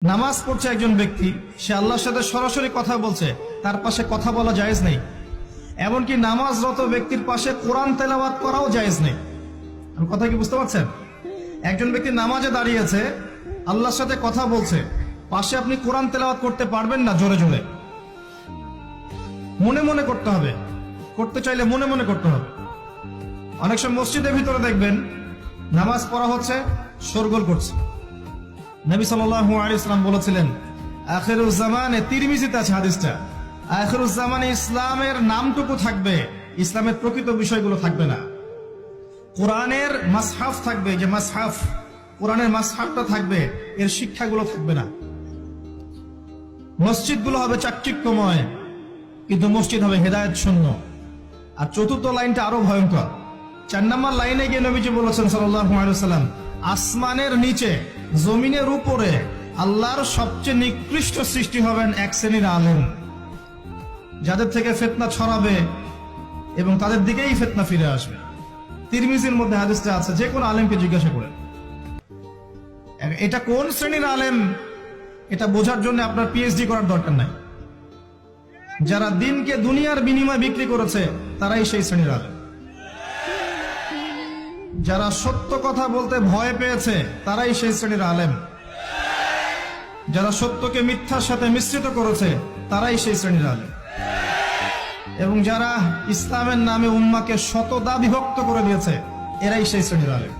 নামাজ পড়ছে একজন ব্যক্তি, সে আল্লাহর সাথে সরাসরি কথা বলছে, তার পাশে কথা বলা জায়েজ নেই। এমনকি নামাজরত ব্যক্তির পাশে কোরআন তেলাওয়াত করাও জায়েজ নেই। কথা কি বুঝতে পারছেন? একজন ব্যক্তি নামাজে দাঁড়িয়েছে, আল্লাহর সাথে কথা বলছে, পাশে আপনি কোরআন তেলাওয়াত করতে পারবেন না জোরে জোরে। মনে মনে করতে হবে, করতে চাইলে মনে মনে করতে হবে। অনেক সময় মসজিদের ভিতরে দেখবেন নামাজ পড়া হচ্ছে, শোরগোল করছে। নবী সাল্লাল্লাহু আলাইহি ওয়াসাল্লাম বলেছিলেন, আখিরুজ জামানে, তিরমিজিতে আছে হাদিসটা, আখিরুজ জামানে ইসলামের নামটুকু থাকবে, ইসলামের প্রকৃত বিষয়গুলো থাকবে না। কোরআনের মাসহাফ থাকবে, যে মাসহাফ, কোরআনের মাসহাফটা থাকবে, এর শিক্ষাগুলো থাকবে না। মসজিদগুলো হবে চাকচিক্যময়, কিন্তু মসজিদ হবে হেদায়েত শূন্য। আর চতুর্থ লাইনটা আরো ভয়ঙ্কর। 4 নম্বর লাইনে গিয়ে নবীজি বলেছেন সাল্লাল্লাহু আলাইহি ওয়াসাল্লাম, আসমানের নিচে জমিনের উপরে আল্লাহর সবচেয়ে নিকৃষ্ট সৃষ্টি হবেন এক শ্রেণীর আলেম, যাদের থেকে ফিতনা ছড়াবে এবং তাদের দিকেই ফিতনা ফিরে আসবে। তিরমিজির মধ্যে হাদিসটা আছে, যে কোন আলেমকে জিজ্ঞাসা করেন এটা কোন শ্রেণীর আলেম, এটা বোঝার জন্য আপনার পিএইচডি করার দরকার নাই। যারা দিনকে দুনিয়ার বিনিময়ে বিক্রি করেছে তারাই সেই শ্রেণীর আলেম। যারা সত্য কথা বলতে ভয় পেয়েছে তারাই সেই শ্রেণীর আলেম। যারা সত্যকে মিথ্যার সাথে মিশ্রিত করেছে তারাই সেই শ্রেণীর আলেম। এবং যারা ইসলামের নামে উম্মাকে শতদা বিভক্ত করে দিয়েছে, এরাই সেই শ্রেণীর আলেম।